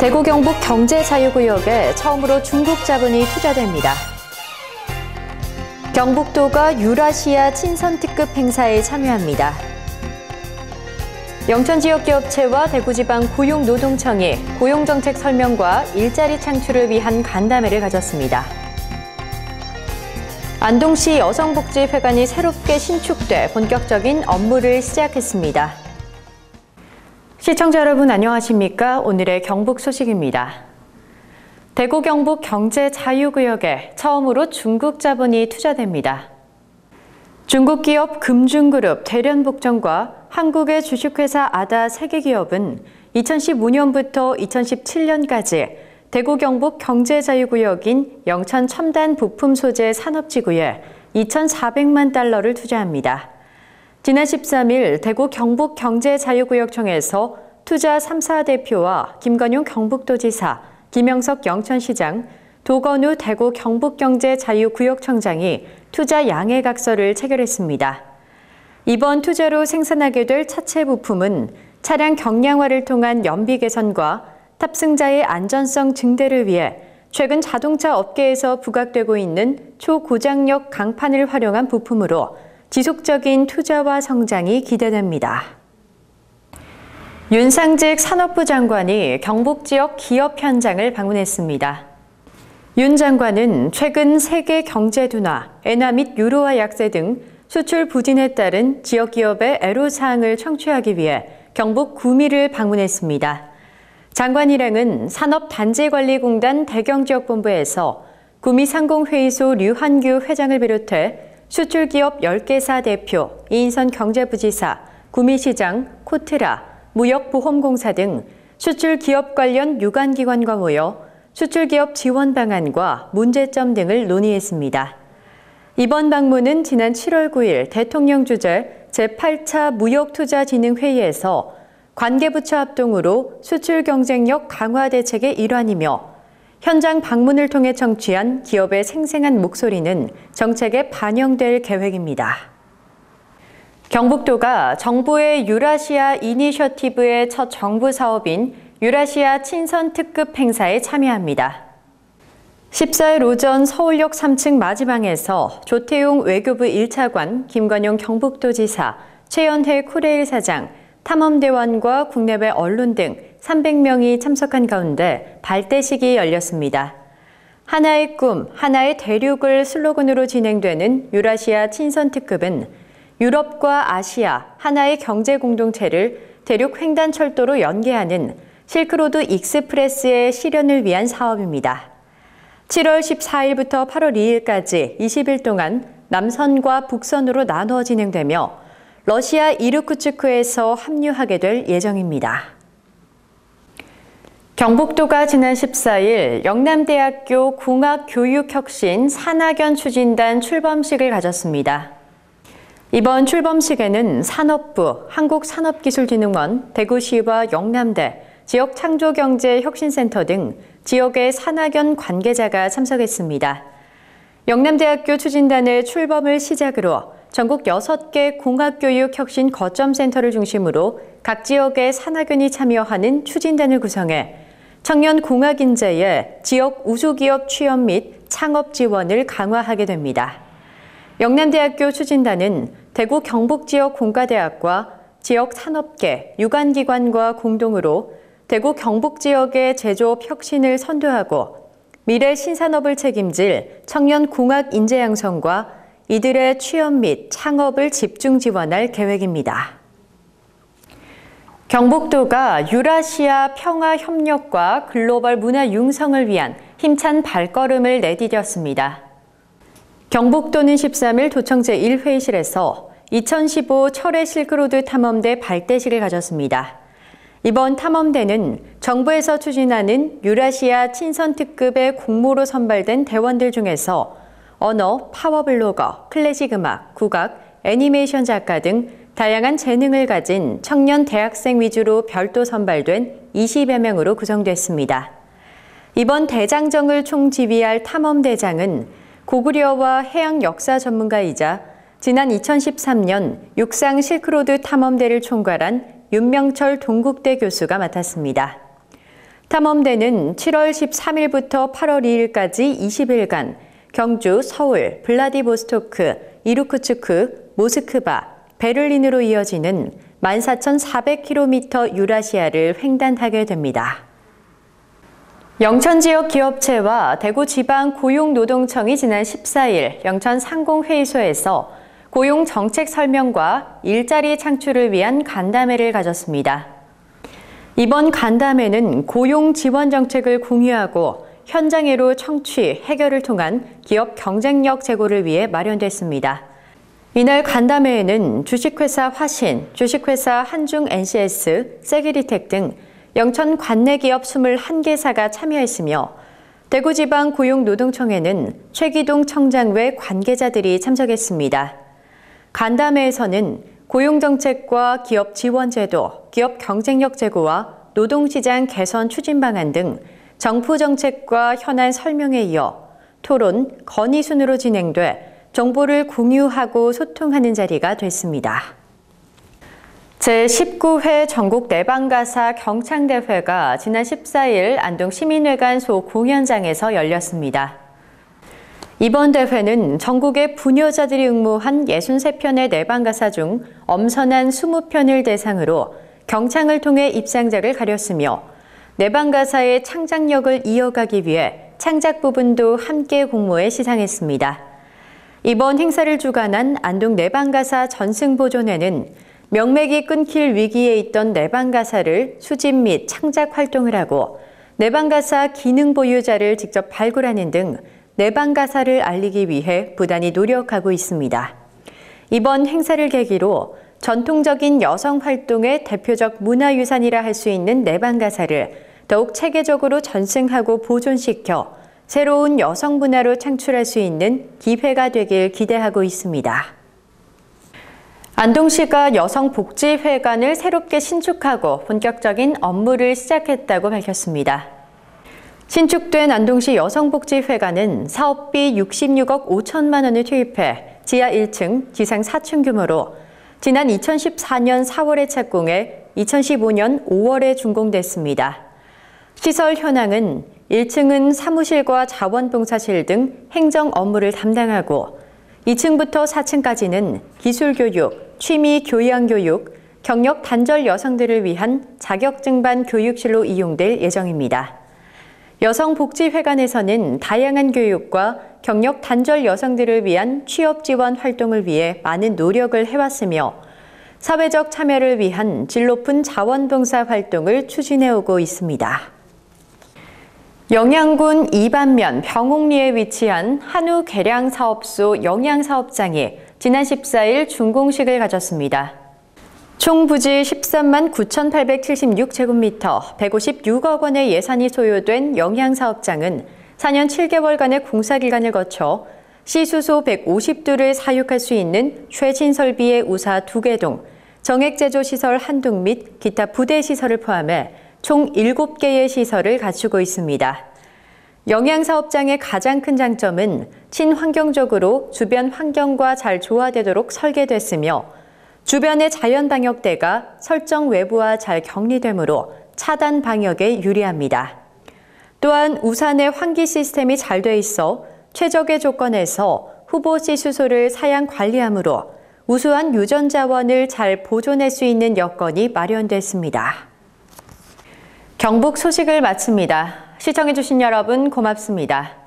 대구 경북 경제자유구역에 처음으로 중국 자본이 투자됩니다. 경북도가 유라시아 친선특급 행사에 참여합니다. 영천지역기업체와 대구지방 고용노동청이 고용정책 설명과 일자리 창출을 위한 간담회를 가졌습니다. 안동시 여성복지회관이 새롭게 신축돼 본격적인 업무를 시작했습니다. 시청자 여러분 안녕하십니까? 오늘의 경북 소식입니다. 대구 경북 경제자유구역에 처음으로 중국 자본이 투자됩니다. 중국 기업 금중그룹 대련복정과 한국의 주식회사 아다 세계기업은 2015년부터 2017년까지 대구 경북 경제자유구역인 영천 첨단 부품 소재 산업지구에 2,400만 달러를 투자합니다. 지난 13일 대구 경북 경제자유구역청에서 투자 3사 대표와 김건용 경북도지사, 김영석 영천시장, 도건우 대구 경북경제자유구역청장이 투자 양해각서를 체결했습니다. 이번 투자로 생산하게 될 차체 부품은 차량 경량화를 통한 연비 개선과 탑승자의 안전성 증대를 위해 최근 자동차 업계에서 부각되고 있는 초고장력 강판을 활용한 부품으로 지속적인 투자와 성장이 기대됩니다. 윤상직 산업부 장관이 경북 지역 기업 현장을 방문했습니다. 윤 장관은 최근 세계 경제 둔화, 엔화 및 유로화 약세 등 수출 부진에 따른 지역 기업의 애로사항을 청취하기 위해 경북 구미를 방문했습니다. 장관 일행은 산업단지관리공단 대경지역본부에서 구미상공회의소 류한규 회장을 비롯해 수출기업 10개사 대표, 이인선 경제부지사, 구미시장, 코트라, 무역보험공사 등 수출기업 관련 유관기관과 모여 수출기업 지원 방안과 문제점 등을 논의했습니다. 이번 방문은 지난 7월 9일 대통령 주재 제8차 무역투자진흥회의에서 관계부처 합동으로 수출 경쟁력 강화 대책의 일환이며 현장 방문을 통해 청취한 기업의 생생한 목소리는 정책에 반영될 계획입니다. 경북도가 정부의 유라시아 이니셔티브의 첫 정부 사업인 유라시아 친선특급 행사에 참여합니다. 14일 오전 서울역 3층 마지방에서 조태용 외교부 1차관, 김건용 경북도지사, 최연혜 코레일 사장, 탐험대원과 국내외 언론 등 300명이 참석한 가운데 발대식이 열렸습니다. 하나의 꿈, 하나의 대륙을 슬로건으로 진행되는 유라시아 친선특급은 유럽과 아시아 하나의 경제 공동체를 대륙 횡단철도로 연계하는 실크로드 익스프레스의 실현을 위한 사업입니다. 7월 14일부터 8월 2일까지 20일 동안 남선과 북선으로 나누어 진행되며 러시아 이르쿠츠크에서 합류하게 될 예정입니다. 경북도가 지난 14일 영남대학교 공학교육혁신 산학연 추진단 출범식을 가졌습니다. 이번 출범식에는 산업부, 한국산업기술진흥원, 대구시와 영남대, 지역창조경제혁신센터 등 지역의 산학연 관계자가 참석했습니다. 영남대학교 추진단의 출범을 시작으로 전국 6개 공학교육혁신 거점센터를 중심으로 각 지역의 산학연이 참여하는 추진단을 구성해 청년 공학 인재의 지역 우수기업 취업 및 창업 지원을 강화하게 됩니다. 영남대학교 추진단은 대구 경북지역 공과대학과 지역 산업계, 유관기관과 공동으로 대구 경북지역의 제조업 혁신을 선도하고 미래 신산업을 책임질 청년 공학 인재 양성과 이들의 취업 및 창업을 집중 지원할 계획입니다. 경북도가 유라시아 평화 협력과 글로벌 문화 융성을 위한 힘찬 발걸음을 내디뎠습니다. 경북도는 13일 도청 제1회의실에서 2015 철의 실크로드 탐험대 발대식을 가졌습니다. 이번 탐험대는 정부에서 추진하는 유라시아 친선특급의 공모로 선발된 대원들 중에서 언어, 파워블로거, 클래식 음악, 국악, 애니메이션 작가 등 다양한 재능을 가진 청년 대학생 위주로 별도 선발된 20여 명으로 구성됐습니다. 이번 대장정을 총지휘할 탐험대장은 고구려와 해양 역사 전문가이자 지난 2013년 육상 실크로드 탐험대를 총괄한 윤명철 동국대 교수가 맡았습니다. 탐험대는 7월 13일부터 8월 2일까지 20일간 경주, 서울, 블라디보스토크, 이루크츠크, 모스크바, 베를린으로 이어지는 14,400km 유라시아를 횡단하게 됩니다. 영천 지역 기업체와 대구지방고용노동청이 지난 14일 영천 상공회의소에서 고용 정책 설명과 일자리 창출을 위한 간담회를 가졌습니다. 이번 간담회는 고용 지원 정책을 공유하고 현장애로 청취, 해결을 통한 기업 경쟁력 제고를 위해 마련됐습니다. 이날 간담회에는 주식회사 화신, 주식회사 한중 NCS, 세기리텍 등 영천 관내 기업 21개사가 참여했으며 대구지방고용노동청에는 최기동 청장 외 관계자들이 참석했습니다. 간담회에서는 고용정책과 기업 지원제도, 기업 경쟁력 제고와 노동시장 개선 추진 방안 등 정부 정책과 현안 설명에 이어 토론, 건의 순으로 진행돼 정보를 공유하고 소통하는 자리가 됐습니다. 제19회 전국 내방가사 경창대회가 지난 14일 안동 시민회관 소 공연장에서 열렸습니다. 이번 대회는 전국의 부녀자들이 응모한 63편의 내방가사 중 엄선한 20편을 대상으로 경창을 통해 입상작을 가렸으며 내방가사의 창작력을 이어가기 위해 창작 부분도 함께 공모해 시상했습니다. 이번 행사를 주관한 안동 내방가사 전승보존회는 명맥이 끊길 위기에 있던 내방가사를 수집 및 창작 활동을 하고 내방가사 기능 보유자를 직접 발굴하는 등 내방가사를 알리기 위해 부단히 노력하고 있습니다. 이번 행사를 계기로 전통적인 여성 활동의 대표적 문화유산이라 할 수 있는 내방가사를 더욱 체계적으로 전승하고 보존시켜 새로운 여성 문화로 창출할 수 있는 기회가 되길 기대하고 있습니다. 안동시가 여성복지회관을 새롭게 신축하고 본격적인 업무를 시작했다고 밝혔습니다. 신축된 안동시 여성복지회관은 사업비 66억 5천만 원을 투입해 지하 1층, 지상 4층 규모로 지난 2014년 4월에 착공해 2015년 5월에 준공됐습니다. 시설 현황은 1층은 사무실과 자원봉사실 등 행정 업무를 담당하고 2층부터 4층까지는 기술교육, 취미 교양교육, 경력 단절 여성들을 위한 자격증반 교육실로 이용될 예정입니다. 여성복지회관에서는 다양한 교육과 경력 단절 여성들을 위한 취업 지원 활동을 위해 많은 노력을 해왔으며 사회적 참여를 위한 질 높은 자원봉사 활동을 추진해오고 있습니다. 영양군 이반면 병옥리에 위치한 한우 계량사업소 영양사업장이 지난 14일 준공식을 가졌습니다. 총 부지 13만 9,876제곱미터, 156억 원의 예산이 소요된 영양사업장은 4년 7개월간의 공사기간을 거쳐 C수소 150두를 사육할 수 있는 최신 설비의 우사 2개동, 정액제조시설 1동 및 기타 부대시설을 포함해 총 7개의 시설을 갖추고 있습니다. 영양사업장의 가장 큰 장점은 친환경적으로 주변 환경과 잘 조화되도록 설계됐으며 주변의 자연방역대가 설정 외부와 잘 격리되므로 차단 방역에 유리합니다. 또한 우산의 환기 시스템이 잘 돼 있어 최적의 조건에서 후보 C수소를 사양 관리하므로 우수한 유전자원을 잘 보존할 수 있는 여건이 마련됐습니다. 경북 소식을 마칩니다. 시청해주신 여러분 고맙습니다.